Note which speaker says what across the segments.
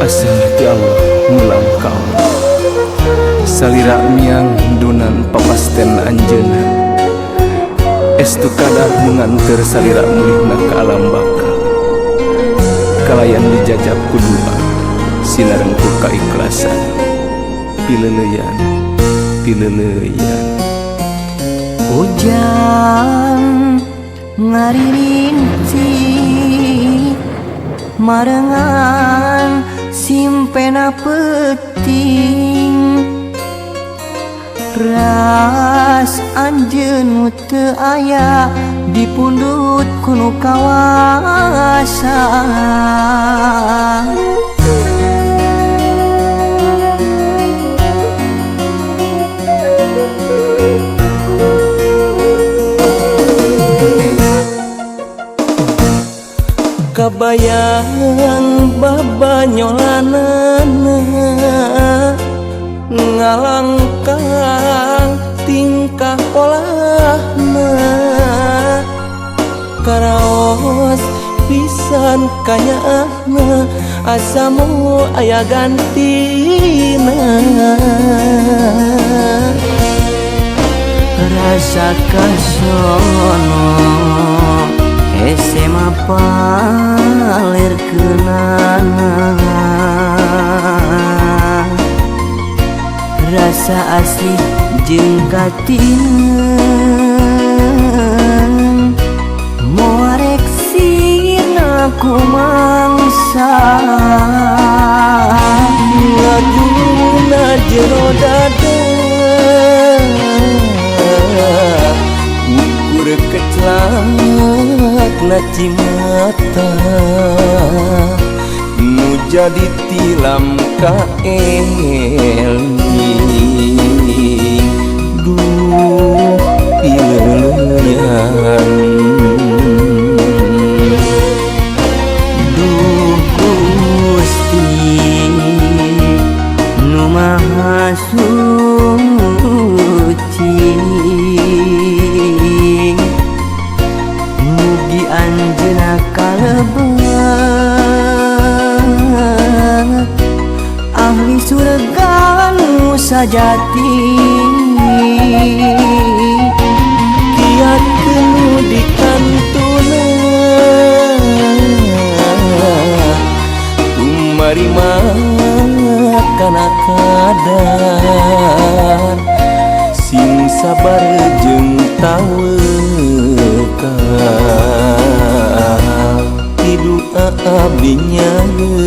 Speaker 1: Asal ti Allah mulang ka Allah. Salira miang dunan papasten anjeunna. Estu kadar mengantar salira mulihna ka alam baka. Kalayan dijajab kudua sinareng ku kaikhlasan. Pileleyan, pileleyan.
Speaker 2: Hujan ngaririnci marengan simpena peting ras anjeun teu aya di pundut kuno kawasa. Kabayang babanyolanana ngalangkang tingkah polahna karaos pisan kayana asamu aya gantina. Rasa kasono SMA paler kenana rasa asli jeung katineng moarek sina kumangsa laguna jero dada ukur keclak na cimata nu jadi tilam ka elni. Duh pileleyan, duh Gusti nu maha suci mugi anjeunna kalebet ahli surga nu sajati kiatkeun nu dikantuna tumarima kana kadar sing sabar jeung tawakal hidup abdi nyalengan.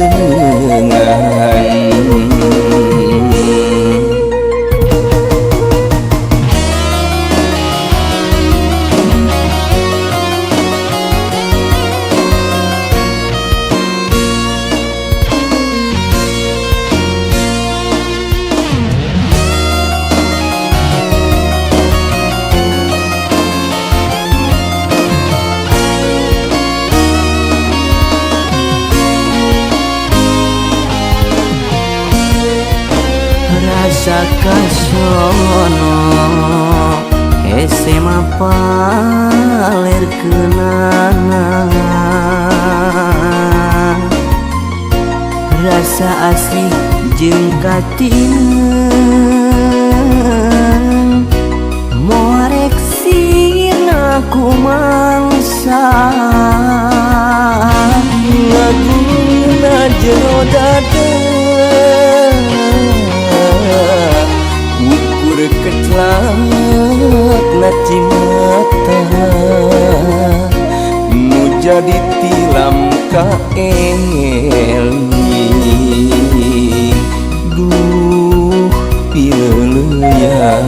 Speaker 2: Rasa kasono SMA paler kenana rasa asli jeung katineng moarek sina kumangsa laguna jero dada ukur keclak na cimata nu jadi tilam ka elni. Duh pileleyan,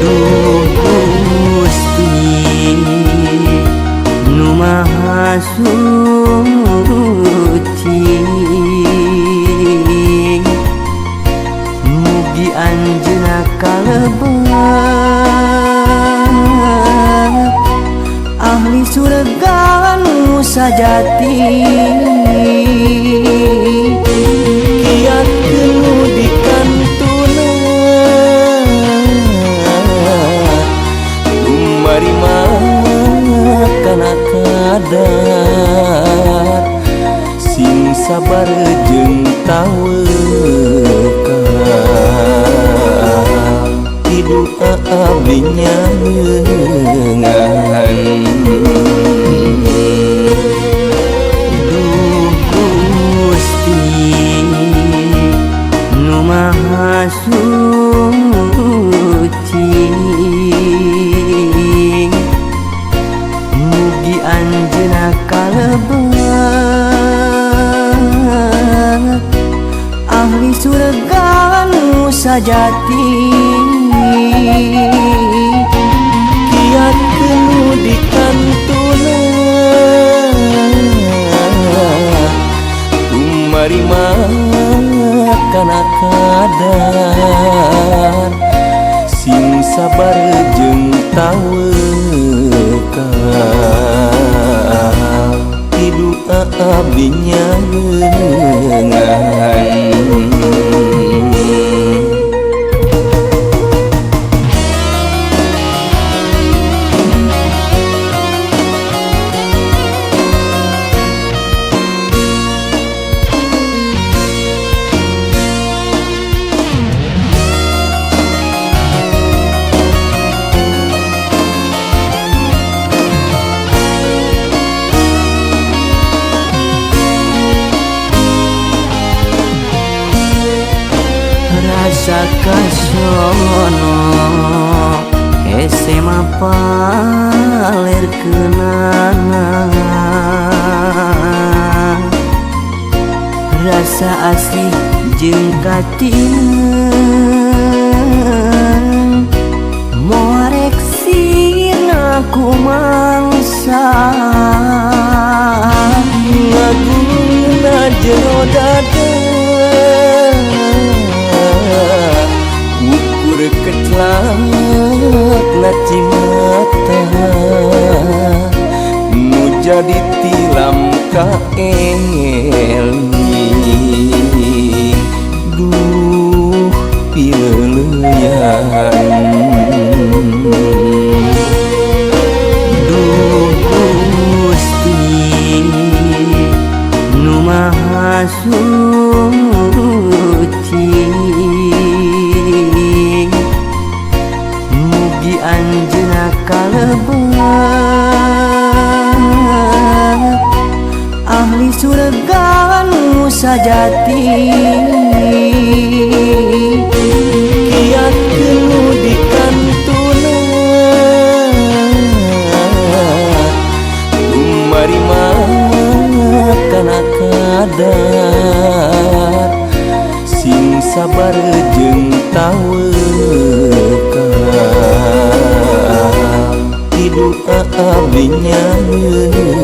Speaker 2: duh Gusti nu maha suci mugi anjeunna kalebet ahli surga nu sajati kiatkeun nu dikantuna tumarima kana kadar
Speaker 1: sabar jeung tawakal hidu abdi nyangeungan
Speaker 2: Duh Gusti nu maha suci mugi anjeunna kalebet ahli surga nu sajati kiat nu dikantuna
Speaker 1: tumarima kana kadar sing sabar jeung tawakal hidu abdi nyangeungan
Speaker 2: rasa kasono hese mapalerkeunana rasa asih jeung katingan moarek sirna kumangsa
Speaker 1: ngagungna jero dada ukur keclak na cimata nu jadi tilam ka eli duh pileuyan
Speaker 2: Duh Gusti nu maha suci mugi anjeunna kalebet ahli surga nu sajati
Speaker 1: kiat nu dikantuna tumarima kana kadar sing sabar jeung tawakal hidu abdi nyangeungan